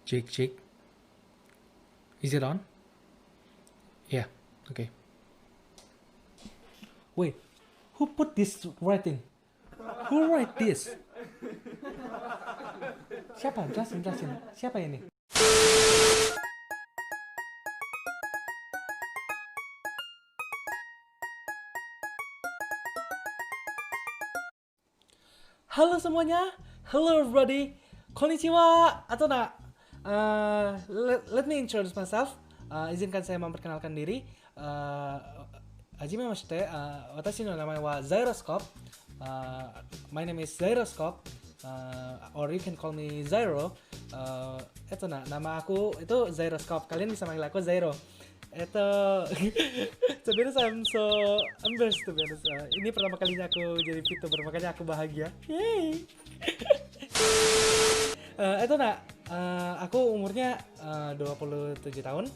Jake, Jake. Is it on? Yeah, okay. Wait, who put this writing? Who write this? Siapa? Jelasin. Siapa ini? Halo semuanya, hello everybody, konnichiwa atau nak? Let me introduce myself. Izinkan saya memperkenalkan diri. Hajime mashite, watashi no namae wa Zyroscope. My name is Zyroscope, or you can call me Zyro. Itu nama aku itu Zyroscope. Kalian bisa manggil aku Zyro. Itu sebenarnya I'm so embarrassed to be honest. Ini pertama kalinya aku jadi VTuber, makanya aku bahagia. Yay. Aku umurnya 27 tahun.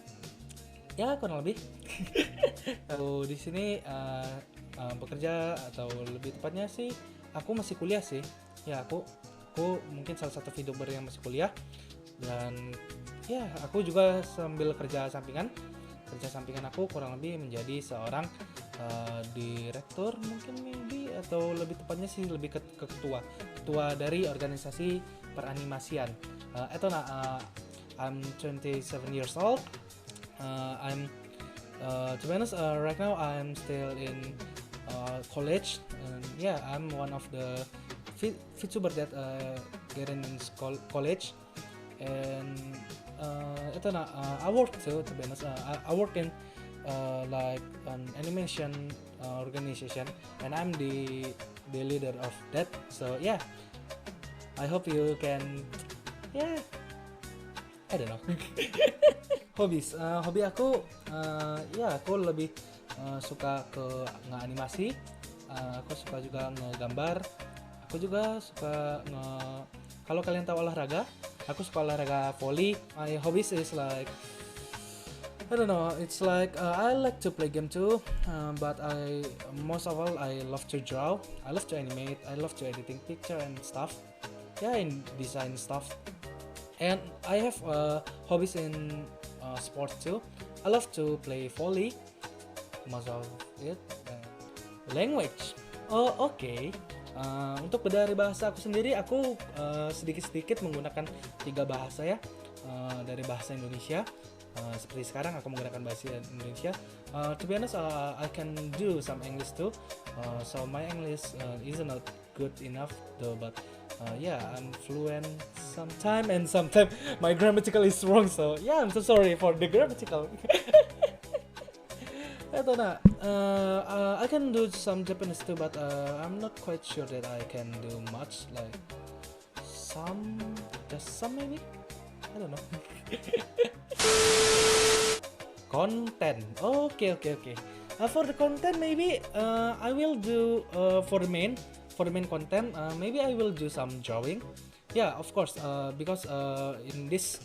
Ya, kurang lebih. Aku di sini bekerja, atau lebih tepatnya sih aku masih kuliah sih. Ya, aku mungkin salah satu VTuber yang masih kuliah. Dan ya, aku juga sambil kerja sampingan aku kurang lebih menjadi seorang direktur mungkin maybe, atau lebih tepatnya sih lebih ke ketua dari organisasi peranimasian. I'm 27 years old. I'm to be honest, right now I'm still in college, and yeah, I'm one of the VTuber that get in college. And I work too, to be honest. I work in like an animation organization, and I'm the leader of that. So yeah, I hope you can, yeah, I don't know. Hobi aku, ya aku lebih suka ke nge-animasi. Aku suka juga ngegambar. Aku juga suka kalau kalian tahu olahraga, aku suka olahraga volley. My hobbies is like, I don't know, it's like I like to play game too, but most of all I love to draw. I love to animate. I love to editing picture and stuff. Yeah, in design stuff. And I have hobbies in sports too. I love to play volley. Most of it. Language. Oh, okay. Untuk dari bahasa aku sendiri, aku sedikit-sedikit menggunakan 3 bahasa ya. Dari bahasa Indonesia, seperti sekarang aku menggunakan bahasa Indonesia. To be honest, I can do some English too. So my English is not good enough though, but yeah, I'm fluent sometimes, and sometimes my grammatical is wrong. So yeah, I'm so sorry for the grammatical. I can do some Japanese too, but I'm not quite sure that I can do much. Like just some maybe. I don't know. Content. Okay. For the content, maybe I will do for the main content. Maybe I will do some drawing. Yeah, of course. Because in this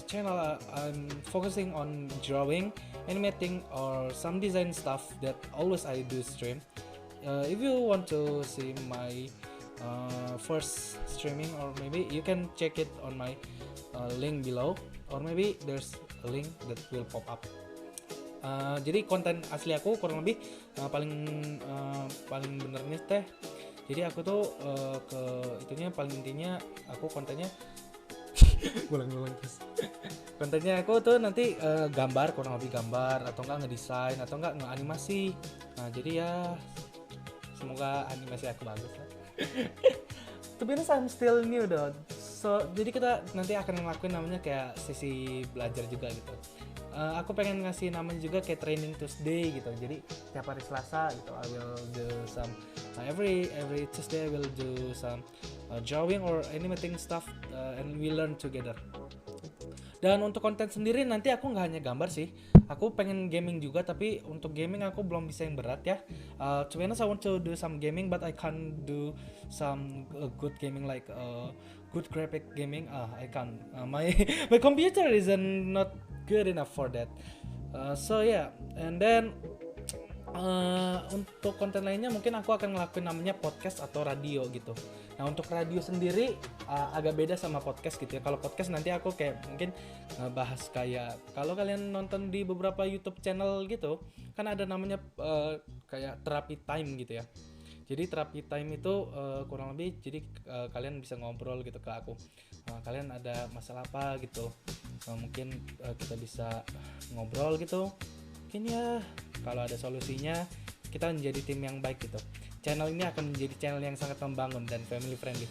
channel, I'm focusing on drawing, animating, or some design stuff that always I do stream. If you want to see my first streaming, or maybe you can check it on my link below, or maybe there's a link that will pop up. Jadi konten asli aku kurang lebih paling benernya teh. Jadi aku tuh ke itunya paling intinya aku kontennya ngulang terus. Kontennya aku tuh nanti gambar, kurang lebih gambar, atau enggak ngedesain, atau enggak ngeanimasi. Nah, jadi ya semoga animasi aku bagus lah. To be honest, I'm still new though. So, jadi kita nanti akan ngelakuin namanya kayak sesi belajar juga gitu. Aku pengen ngasih namanya juga kayak training Tuesday gitu. Jadi tiap hari Selasa gitu I will do some every Tuesday I will do some drawing or animating stuff, and we learn together. Dan untuk konten sendiri nanti aku nggak hanya gambar sih, aku pengen gaming juga, tapi untuk gaming aku belum bisa yang berat ya. To be honest, I want to do some gaming, but I can't do some good gaming like good graphic gaming. I can't. My computer isn't not good enough for that. So yeah, and then Untuk konten lainnya mungkin aku akan ngelakuin namanya podcast atau radio gitu. Nah untuk radio sendiri agak beda sama podcast gitu ya. Kalau podcast nanti aku kayak mungkin ngebahas kayak kalau kalian nonton di beberapa YouTube channel gitu kan ada namanya kayak therapy time gitu ya. Jadi therapy time itu kurang lebih jadi kalian bisa ngobrol gitu ke aku. Kalian ada masalah apa gitu. Mungkin kita bisa ngobrol gitu. Mungkin ya kalau ada solusinya kita menjadi tim yang baik gitu. Channel ini akan menjadi channel yang sangat membangun dan family friendly.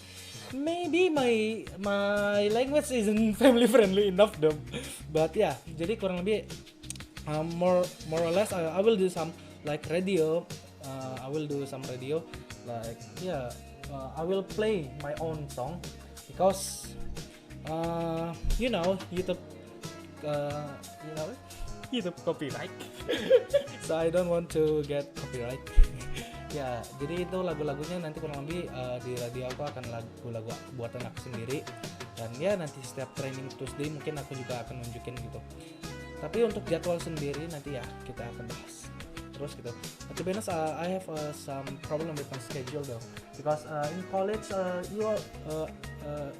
Maybe my language isn't family friendly enough though. But yeah, jadi kurang lebih more or less I will do some like radio. I will do some radio like yeah. I will play my own song because YouTube you know YouTube copyright. So I don't want to get copyright. Ya, jadi itu lagu-lagunya nanti kurang lebih di radio aku akan lagu-lagu buatan aku sendiri. Dan ya nanti setiap training Tuesday mungkin aku juga akan nunjukin gitu. Tapi untuk jadwal sendiri nanti ya kita akan bahas terus gitu. To be honest, I have some problem with my schedule though, because in college,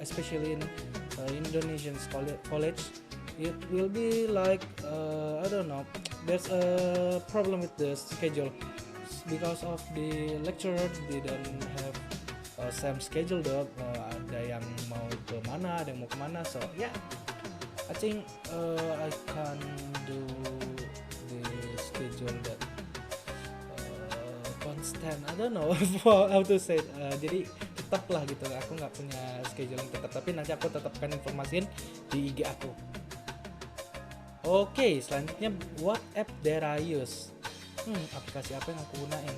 especially in Indonesian college, it will be like I don't know. There's a problem with the schedule because of the lecturer didn't have same schedule though. Ada yang mau ke mana, ada yang mau kemana. So yeah, I think I can do the schedule that constant. I don't know how to say it. Jadi tetap lah gitu. Aku nggak punya schedule yang tetap, tapi nanti aku tetapkan informasiin di IG aku. Oke, selanjutnya what app that I use? Aplikasi apa yang aku gunain?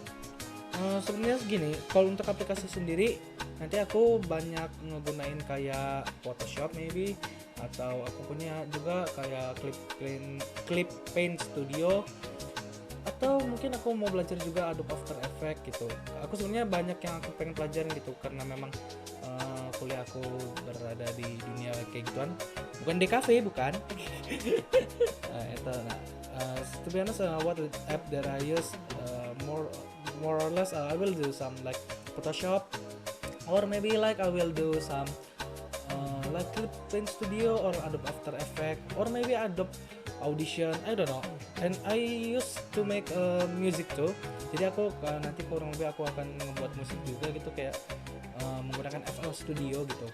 Sebenarnya segini, kalau untuk aplikasi sendiri nanti aku banyak ngegunain kayak Photoshop maybe, atau aku punya juga kayak Clip Paint Studio, atau mungkin aku mau belajar juga Adobe After Effects gitu. Aku sebenarnya banyak yang aku pengen pelajarin gitu karena memang kuliah aku berada di dunia kayak gituan, bukan di cafe bukan. To be honest, what app that I use more or less I will do some like Photoshop, or maybe like I will do some like Clip Paint Studio or Adobe After Effects, or maybe Adobe Audition, I don't know. And I used to make music too. Jadi aku nanti kurang lebih aku akan ngebuat musik juga gitu kayak menggunakan FL Studio gitu.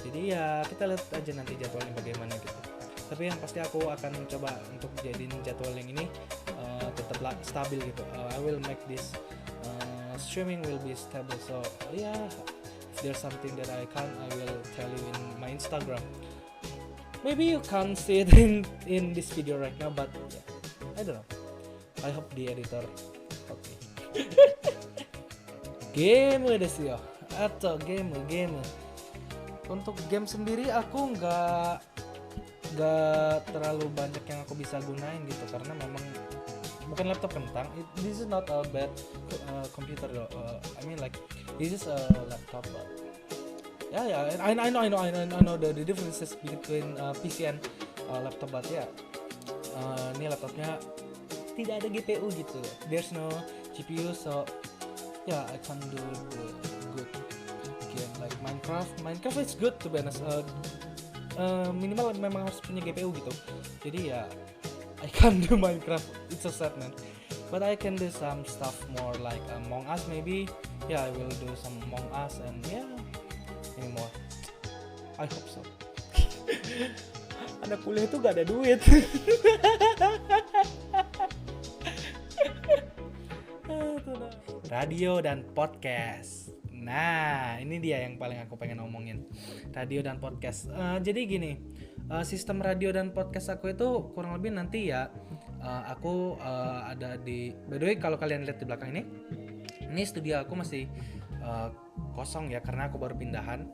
Jadi ya kita lihat aja nanti jadwalnya bagaimana gitu. Tapi yang pasti aku akan coba untuk jadiin jadwal yang ini tetap stabil gitu. I will make this streaming will be stable. So yeah, if there's something that I will tell you in my Instagram. Maybe you can't see it in this video right now, but yeah, I don't know. I hope the editor okay. Game desu yo. Atau game. Untuk game sendiri aku nggak terlalu banyak yang aku bisa gunain gitu karena memang bukan laptop kentang. This is not a bad computer though. I mean like this is a laptop. Yeah, I know the differences between PC and laptop, but yeah, ini laptopnya tidak ada GPU gitu. There's no GPU, so yeah, I can do the good game like Minecraft. Minecraft is good to be honest. Minimal memang harus punya GPU gitu. Jadi ya, I can't do Minecraft. It's so sad man. But I can do some stuff more like Among Us maybe. Yeah, I will do some Among Us and yeah. Anymore. I hope so. Anak kuliah itu gak ada duit. Radio dan podcast. Nah, ini dia yang paling aku pengen ngomongin. Radio dan podcast. Jadi gini, sistem radio dan podcast aku itu kurang lebih nanti ya. Aku ada di. By the way, kalau kalian lihat di belakang ini studio aku masih kosong ya karena aku baru pindahan.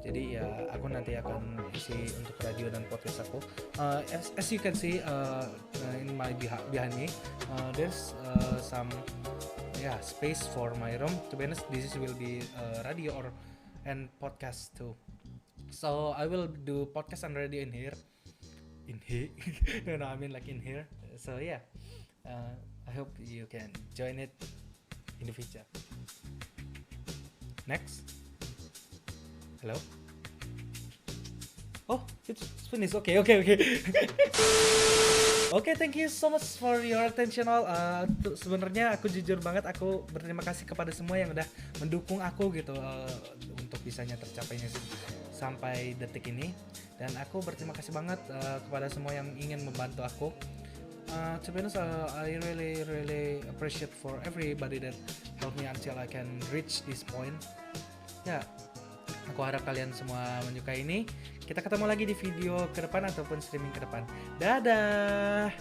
Jadi ya aku nanti akan isi untuk radio dan podcast aku. As you can see in my behind me, there's some space for my room. To be honest, this will be radio and podcast too. So I will do podcast and radio in here. No, I mean like in here. So yeah, I I hope you can join it in the future. Next. Hello. Oh, it's finished. Okay. Oke, thank you so much for your attention all. Sebenarnya aku jujur banget, aku berterima kasih kepada semua yang udah mendukung aku gitu untuk bisanya tercapainya sampai detik ini. Dan aku berterima kasih banget kepada semua yang ingin membantu aku. To be honest, I really appreciate for everybody that helped me until I can reach this point. Ya, aku harap kalian semua menyukai ini. Kita ketemu lagi di video ke depan ataupun streaming ke depan. Dadah!